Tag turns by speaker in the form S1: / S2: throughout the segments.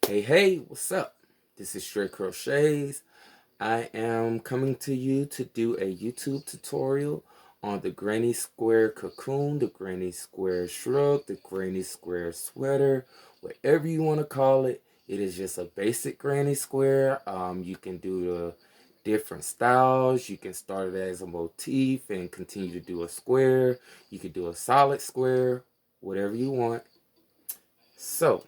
S1: Hey, what's up? This is Sqaure Crochets. I am coming to you to do a YouTube tutorial on the Granny Square cocoon, the Granny Square shrug, the Granny Square sweater, whatever you want to call it. It is just a basic Granny Square. You can do the different styles. You can start it as a motif and continue to do a square. You can do a solid square, whatever you want. So,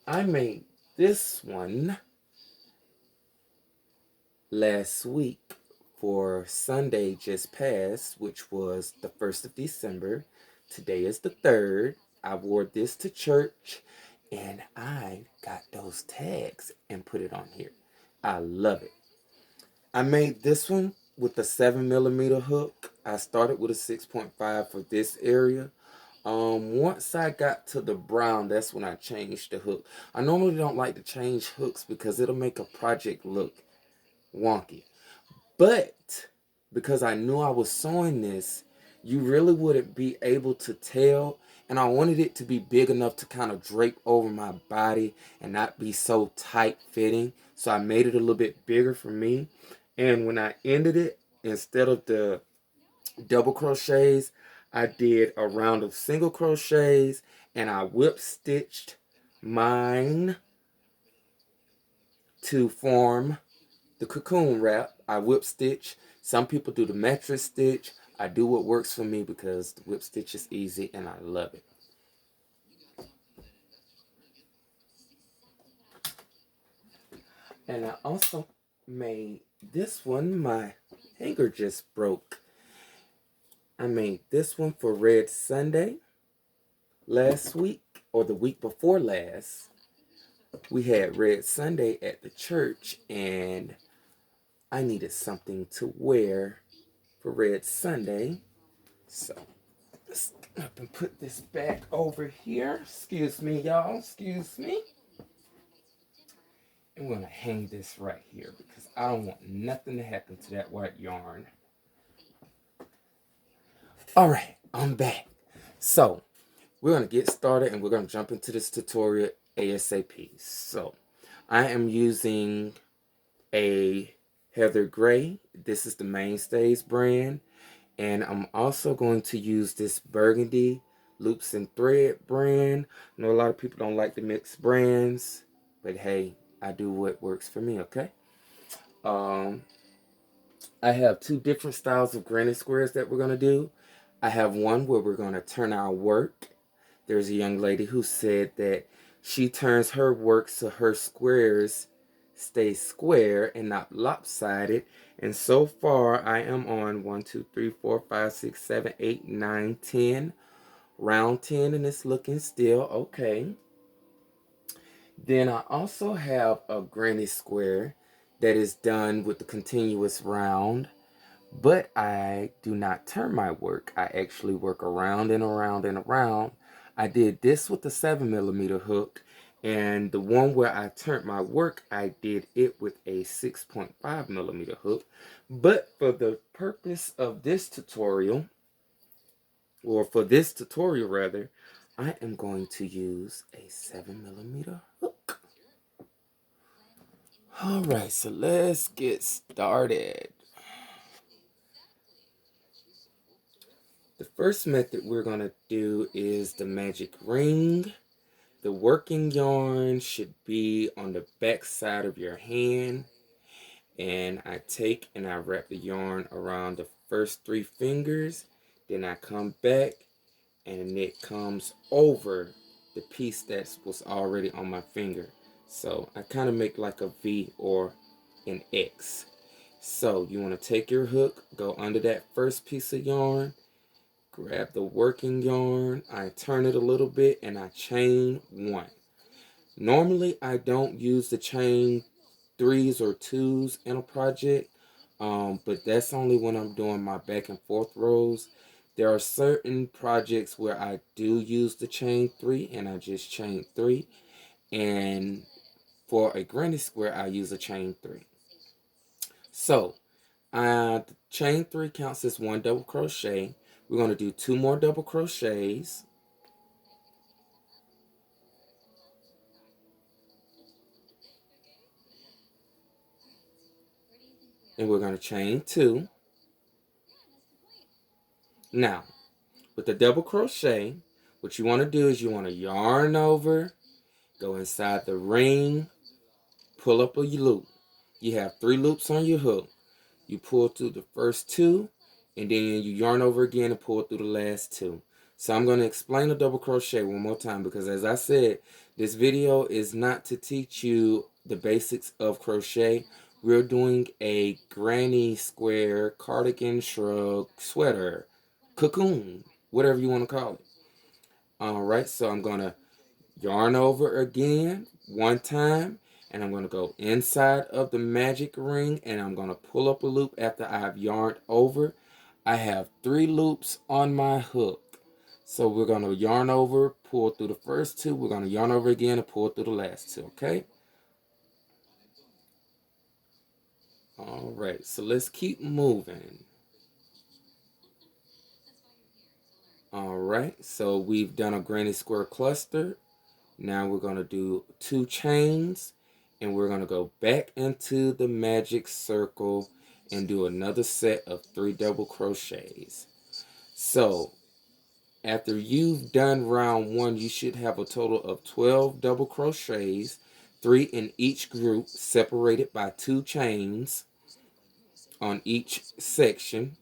S1: I made this one last week for Sunday just passed, which was the 1st of December. Today is the 3rd. I wore this to church and I got those tags and put it on here. I love it. I made this one with a 7mm hook. I started with a 6.5 for this area. Once I got to the brown, that's when I changed the hook. I normally don't like to change hooks because it'll make a project look wonky. But because I knew I was sewing this, you really wouldn't be able to tell. And I wanted it to be big enough to kind of drape over my body and not be so tight fitting. So I made it a little bit bigger for me. And when I ended it, instead of the double crochets, I did a round of single crochets and I whip stitched mine to form the cocoon wrap. I whip stitch. Some people do the mattress stitch. I do what works for me because the whip stitch is easy and I love it. And I also made this one. My hanger just broke. I made this one for Red Sunday last week, or the week before last. We had Red Sunday at the church and I needed something to wear for Red Sunday. So let's get up and put this back over here. Excuse me, y'all. Excuse me. I'm going to hang this right here because I don't want nothing to happen to that white yarn. All right, I'm back. So we're going to get started and we're going to jump into this tutorial ASAP. So I am using a Heather Gray. This is the Mainstays brand. And I'm also going to use this Burgundy Loops and Thread brand. I know a lot of people don't like to mix brands, but hey, I do what works for me, okay? I have two different styles of granny squares that we're going to do. I have one where we're going to turn our work. There's a young lady who said that she turns her work so her squares stay square and not lopsided. And so far, I am on 1, 2, 3, 4, 5, 6, 7, 8, 9, 10. Round 10, and it's looking still okay. Then I also have a granny square that is done with the continuous round. But I do not turn my work. I actually work around and around and around. I did this with the 7mm hook. And the one where I turned my work, I did it with a 6.5mm hook. But for the purpose of this tutorial, or for this tutorial rather, I am going to use a 7mm hook. Alright, so let's get started. The first method we're going to do is the magic ring. The working yarn should be on the back side of your hand. And I take and I wrap the yarn around the first 3 fingers. Then I come back and it comes over the piece that was already on my finger. So I kind of make like a V or an X. So you want to take your hook, go under that first piece of yarn, grab the working yarn, I turn it a little bit, and I chain 1. Normally, I don't use the chain 3s or 2s in a project, but that's only when I'm doing my back and forth rows. There are certain projects where I do use the chain 3, and I just chain 3. And for a granny square, I use a chain 3. So, the chain 3 counts as 1 double crochet. We're going to do 2 more double crochets. and we're going to chain 2. Now, with the double crochet, what you want to do is you want to yarn over, go inside the ring, pull up a loop. You have 3 loops on your hook. You pull through the first 2, and then you yarn over again and pull through the last 2. So I'm going to explain the double crochet one more time, because as I said, this video is not to teach you the basics of crochet. We're doing a granny square, cardigan, shrug, sweater, cocoon, whatever you want to call it. Alright, so I'm going to yarn over again one time, and I'm going to go inside of the magic ring, and I'm going to pull up a loop after I've yarned over. I have 3 loops on my hook. So we're going to yarn over, pull through the first 2. We're going to yarn over again and pull through the last 2, okay? Alright, so let's keep moving. Alright, so we've done a granny square cluster. Now we're going to do 2 chains, and we're going to go back into the magic circle and do another set of 3 double crochets. So after you've done round 1, you should have a total of 12 double crochets, 3 in each group, separated by 2 chains on each section.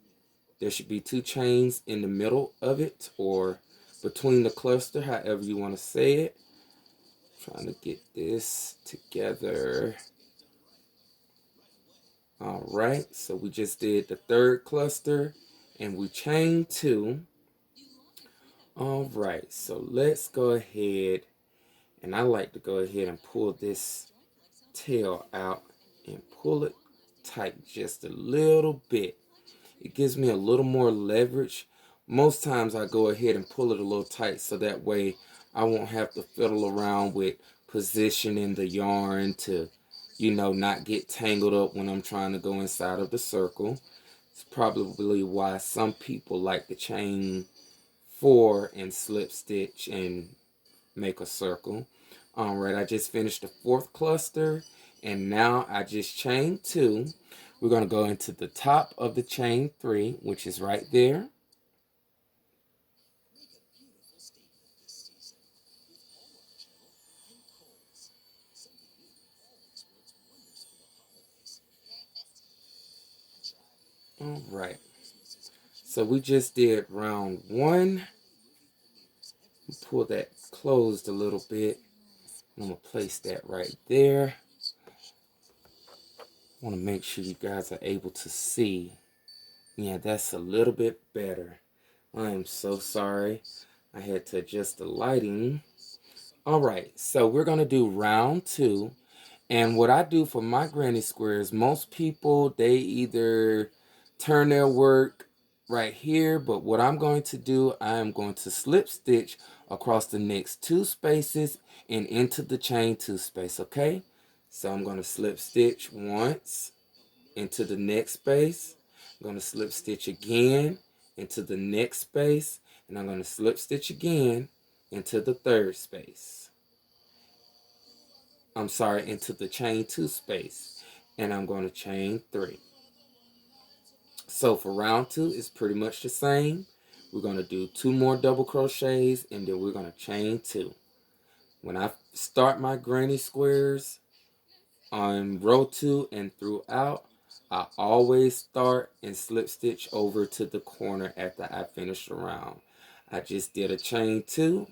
S1: There should be 2 chains in the middle of it, or between the cluster, however you want to say it. Trying to get this together. Alright, so we just did the 3rd cluster, and we chained 2. Alright, so let's go ahead, and I like to go ahead and pull this tail out and pull it tight just a little bit. It gives me a little more leverage. Most times I go ahead and pull it a little tight, so that way I won't have to fiddle around with positioning the yarn to, not get tangled up when I'm trying to go inside of the circle. It's probably why some people like to chain 4 and slip stitch and make a circle. Alright, I just finished the 4th cluster, and now I just chained 2. We're going to go into the top of the chain 3, which is right there. Alright, so we just did round 1. Pull that closed a little bit. I'm going to place that right there. I want to make sure you guys are able to see. Yeah, that's a little bit better. I am so sorry. I had to adjust the lighting. Alright, so we're going to do round 2. And what I do for my granny squares, most people, they either turn their work right here, but what I'm going to do, I am going to slip stitch across the next 2 spaces and into the chain 2 space, okay? So I'm going to slip stitch once into the next space. I'm going to slip stitch again into the next space, and I'm going to slip stitch again into the 3rd space. I'm sorry, into the chain 2 space, and I'm going to chain 3. So for round 2, it's pretty much the same. We're going to do 2 more double crochets, and then we're going to chain 2. When I start my granny squares on row 2 and throughout, I always start and slip stitch over to the corner after I finish the round. I just did a chain 2.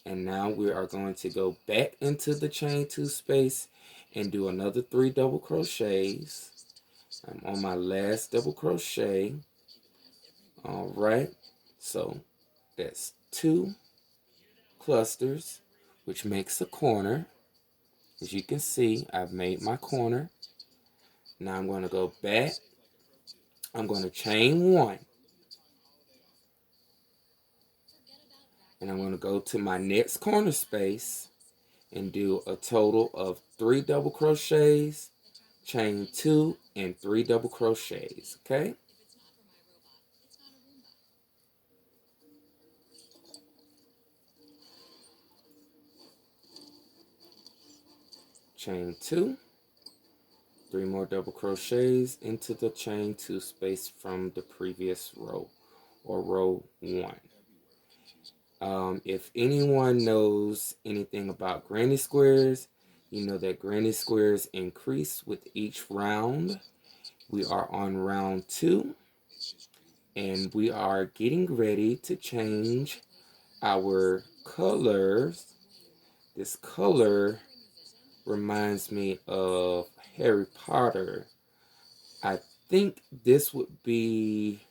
S1: And now we are going to go back into the chain 2 space and do another 3 double crochets. I'm on my last double crochet. Alright, so that's 2 clusters, which makes a corner. As you can see, I've made my corner. Now I'm going to go back. I'm going to chain 1. And I'm going to go to my next corner space and do a total of 3 double crochets, chain 2, and 3 double crochets, okay? Chain 2, 3 more double crochets into the chain 2 space from the previous row, or row 1. If anyone knows anything about granny squares, you know that granny squares increase with each round. We are on round 2, and we are getting ready to change our colors. This color reminds me of Harry Potter. I think this would be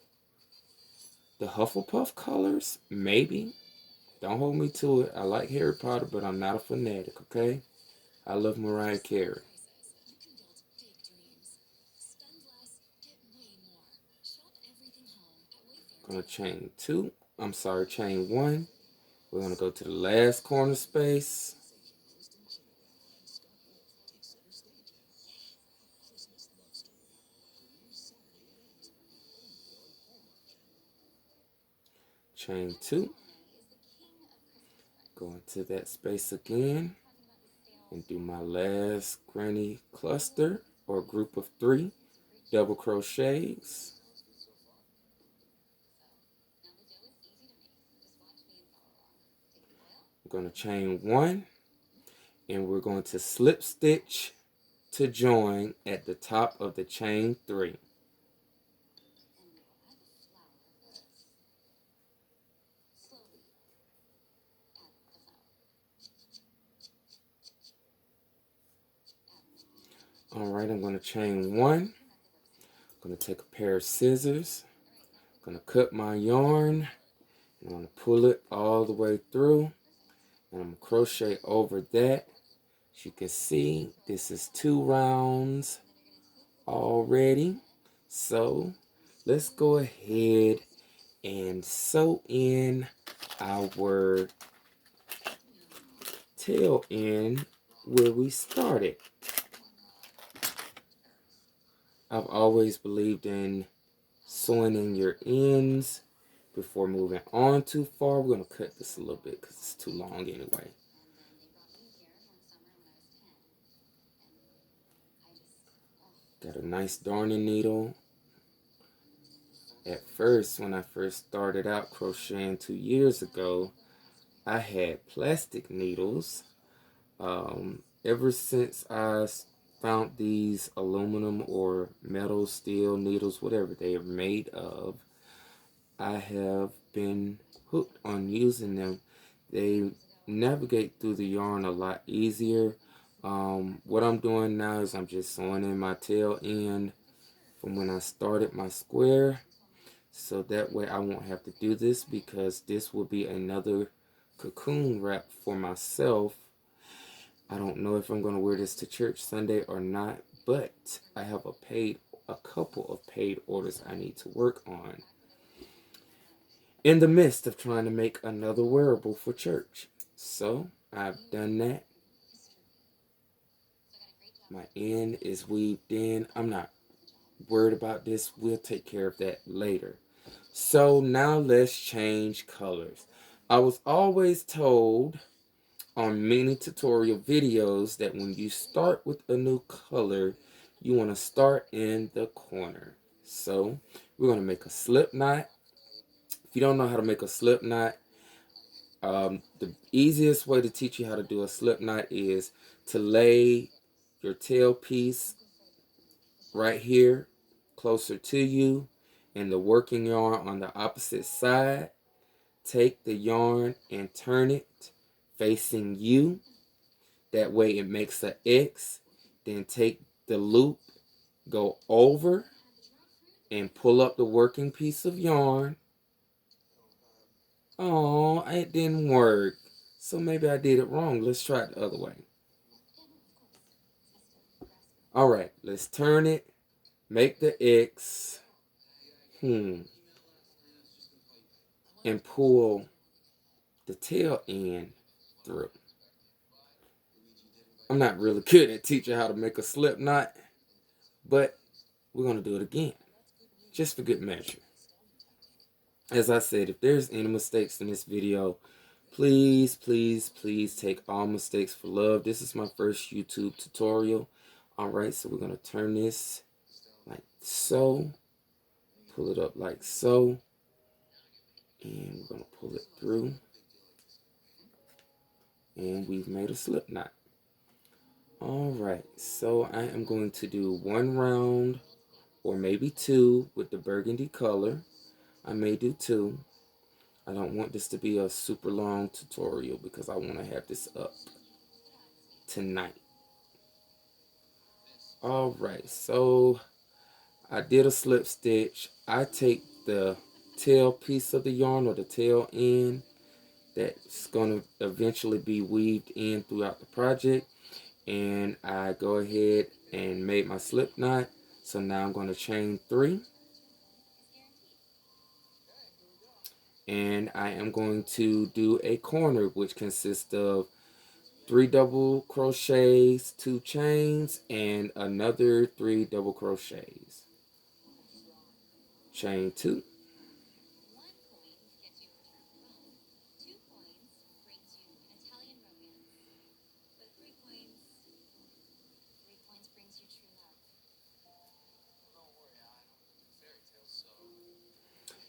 S1: the Hufflepuff colors, maybe. Don't hold me to it. I like Harry Potter, but I'm not a fanatic, okay? I love Mariah Carey. Gonna chain 1. We're gonna go to the last corner space. Chain 2. Go into that space again and do my last granny cluster or group of 3 double crochets. I'm going to chain 1, and we're going to slip stitch to join at the top of the chain 3. Alright, I'm going to chain 1. I'm going to take a pair of scissors. I'm going to cut my yarn. I'm going to pull it all the way through. And I'm going to crochet over that. As you can see, this is 2 rounds already. So let's go ahead and sew in our tail end where we started. I've always believed in sewing in your ends before moving on too far. We're going to cut this a little bit because it's too long anyway. Got a nice darning needle. At first, when I first started out crocheting 2 years ago, I had plastic needles. Ever since I found these aluminum or metal, steel needles, whatever they are made of, I have been hooked on using them. They navigate through the yarn a lot easier. What I'm doing now is I'm just sewing in my tail end from when I started my square, so that way I won't have to do this, because this will be another cocoon wrap for myself. I don't know if I'm going to wear this to church Sunday or not, but I have a couple of paid orders I need to work on in the midst of trying to make another wearable for church. So I've done that. My end is weaved in. I'm not worried about this. We'll take care of that later. So now let's change colors. I was always told on many tutorial videos that when you start with a new color, you want to start in the corner. So we're going to make a slip knot. If you don't know how to make a slip knot, the easiest way to teach you how to do a slip knot is to lay your tail piece right here closer to you and the working yarn on the opposite side. Take the yarn and turn it facing you. That way it makes an X. Then take the loop, go over, and pull up the working piece of yarn. Oh, it didn't work. So maybe I did it wrong. Let's try it the other way. Alright, let's turn it. Make the X. And pull the tail end through. I'm not really good at teaching how to make a slip knot, but we're going to do it again, just for good measure. As I said, if there's any mistakes in this video, please, please, please take all mistakes for love. This is my first YouTube tutorial. Alright, so we're going to turn this like so. Pull it up like so. And we're going to pull it through. And we've made a slip knot. Alright, so I am going to do one round or maybe two with the burgundy color. I may do two. I don't want this to be a super long tutorial because I want to have this up tonight. Alright, so I did a slip stitch. I take the tail piece of the yarn or the tail end that's going to eventually be weaved in throughout the project, and I go ahead and made my slip knot. So now I'm going to chain 3, and I am going to do a corner, which consists of 3 double crochets, 2 chains, and another 3 double crochets. Chain 2,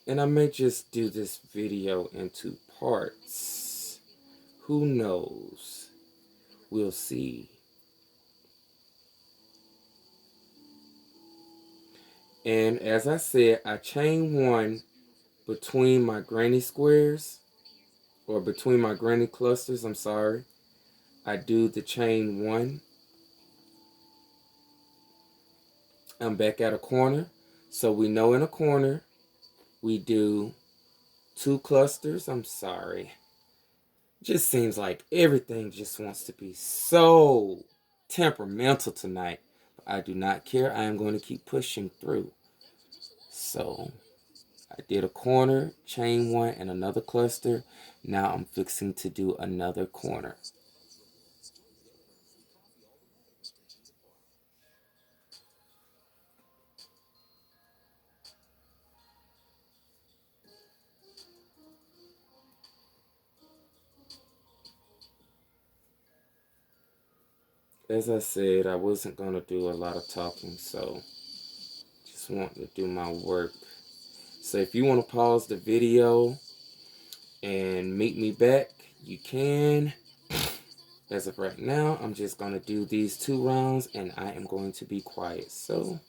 S1: and I may just do this video in 2 parts. Who knows? We'll see. And as I said, I chain 1 between my granny squares, or between my granny clusters, I'm sorry. I do the chain 1. I'm back at a corner. So we know in a corner, we do 2 clusters. I'm sorry. Just seems like everything just wants to be so temperamental tonight. I do not care. I am going to keep pushing through. So I did a corner, chain 1, and another cluster. Now I'm fixing to do another corner. As I said, I wasn't going to do a lot of talking, so just want to do my work. So if you want to pause the video and meet me back, you can. As of right now, I'm just going to do these 2 rounds and I am going to be quiet. So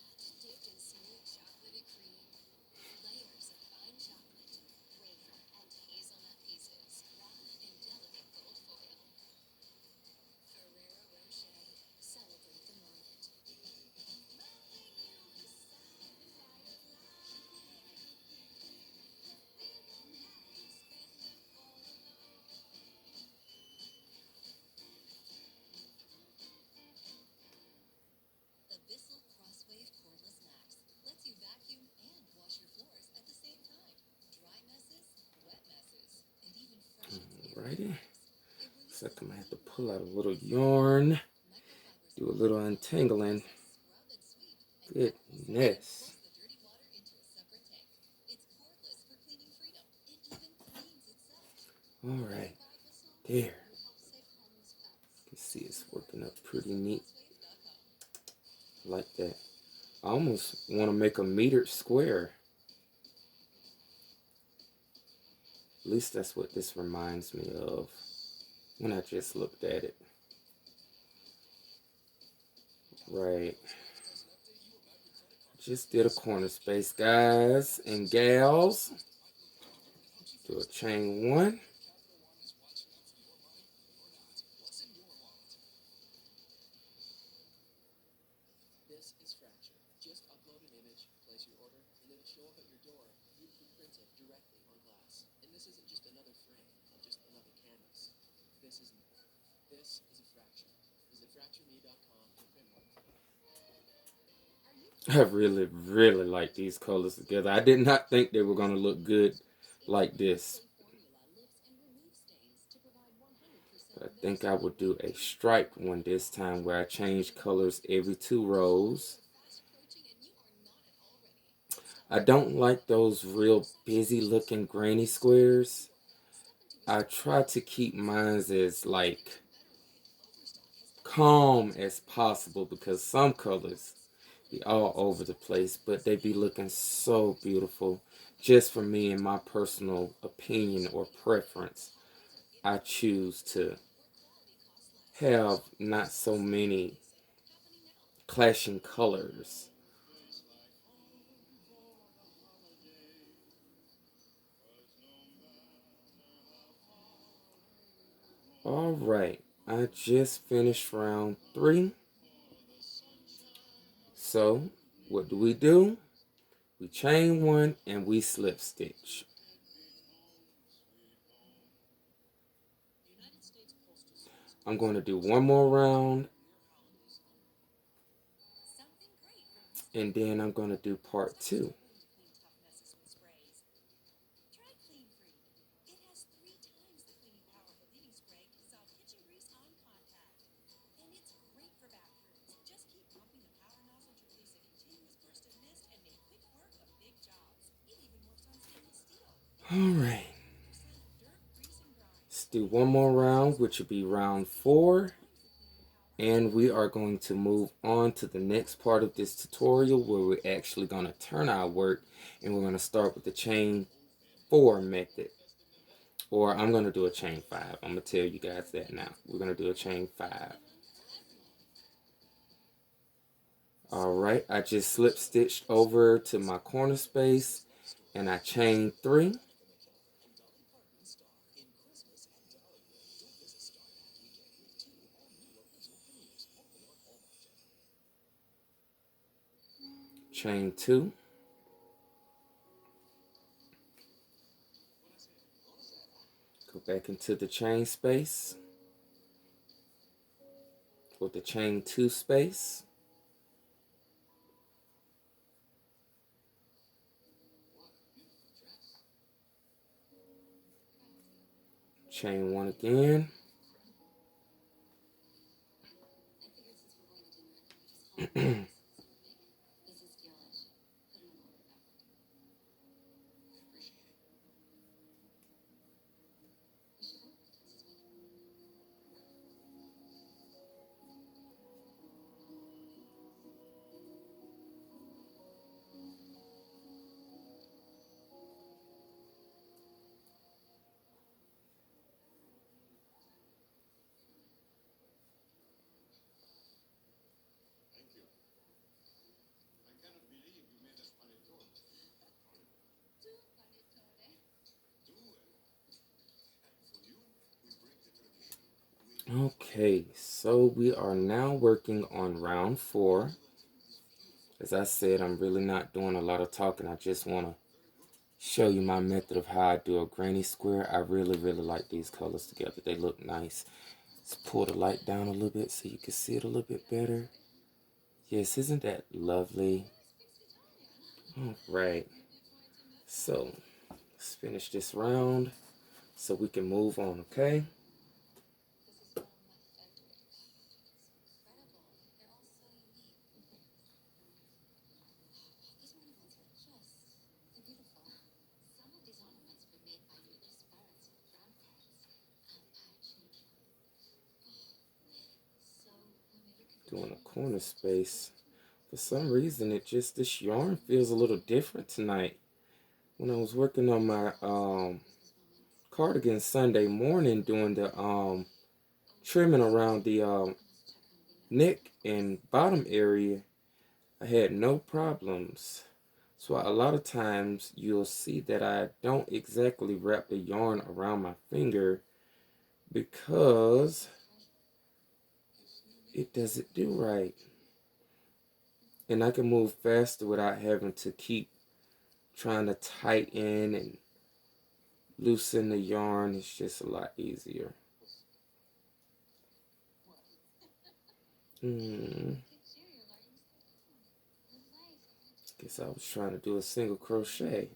S1: alrighty. Looks like I'm going to have to pull out a little yarn, do a little untangling. Goodness. Alright, there. You can see it's working up pretty neat. Like that. I almost want to make a metered square. At least that's what this reminds me of when I just looked at it. Right. Just did a corner space, guys and gals. Do a chain 1. I really, really like these colors together. I did not think they were going to look good like this. But I think I will do a striped one this time where I change colors every 2 rows. I don't like those real busy looking granny squares. I try to keep mine as like calm as possible, because some colors be all over the place, but they be looking so beautiful. Just for me, in my personal opinion or preference, I choose to have not so many clashing colors. Alright, I just finished round 3. So, what do? We chain 1 and we slip stitch. I'm going to do one more round, and then I'm going to do part 2. Alright, let's do one more round, which will be round 4. And we are going to move on to the next part of this tutorial, where we're actually going to turn our work, and we're going to start with the chain 4 method. Or I'm going to do a chain 5. I'm going to tell you guys that now. We're going to do a chain 5. Alright, I just slip stitched over to my corner space, and I chain 3. Chain 2. Go back into the chain space, or the chain 2 space. Chain 1 again. Okay, so we are now working on round 4. As I said, I'm really not doing a lot of talking. I just want to show you my method of how I do a granny square. I really like these colors together. They look nice. Let's pull the light down a little bit so you can see it a little bit better. Yes, isn't that lovely? Alright, so let's finish this round so we can move on, okay? Doing a corner space. For some reason, this yarn feels a little different tonight. When I was working on my cardigan Sunday morning, doing the trimming around the neck and bottom area, I had no problems. So a lot of times you'll see that I don't exactly wrap the yarn around my finger, because it doesn't do right. And I can move faster without having to keep trying to tighten and loosen the yarn. It's just a lot easier. Guess I was trying to do a single crochet.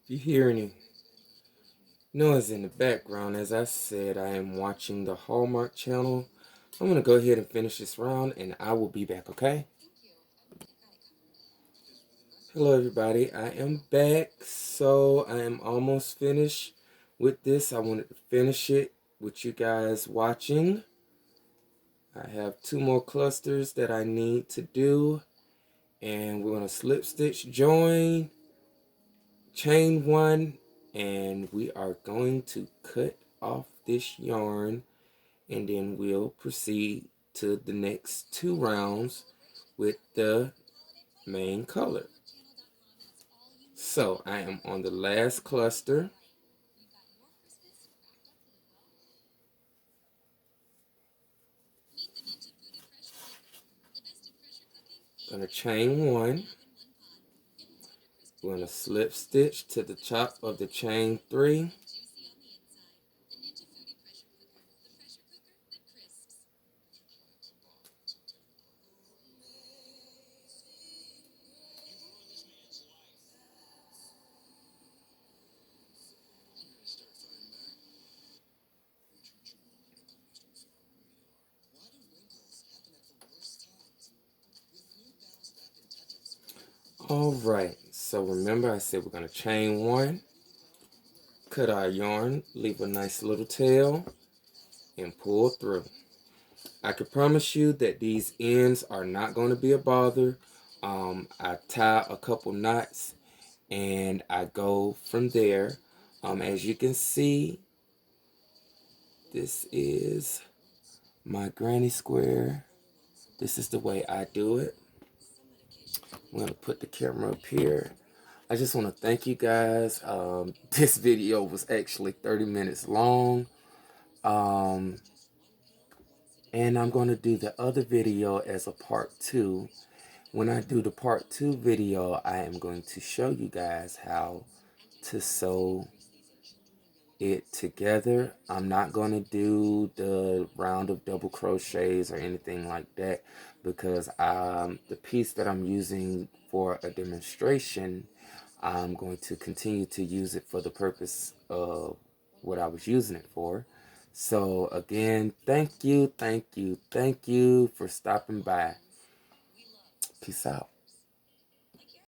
S1: If you hear any noise in the background, as I said, I am watching the Hallmark channel. I'm going to go ahead and finish this round and I will be back, okay? Hello everybody, I am back. So I am almost finished with this. I wanted to finish it with you guys watching. I have 2 more clusters that I need to do. And we're going to slip stitch join, chain 1, and we are going to cut off this yarn, and then we'll proceed to the next 2 rounds with the main color. So I am on the last cluster. Gonna chain 1. We're gonna slip stitch to the top of the chain 3. Alright, so remember I said we're going to chain 1, cut our yarn, leave a nice little tail, and pull through. I can promise you that these ends are not going to be a bother. I tie a couple knots and I go from there. As you can see, this is my granny square. This is the way I do it. I'm going to put the camera up here. I just want to thank you guys. This video was actually 30 minutes long. And I'm going to do the other video as a part 2. When I do the part 2 video, I am going to show you guys how to sew it together. I'm not going to do the round of double crochets or anything like that because the piece that I'm using for a demonstration, I'm going to continue to use it for the purpose of what I was using it for. So again, thank you for stopping by. Peace out.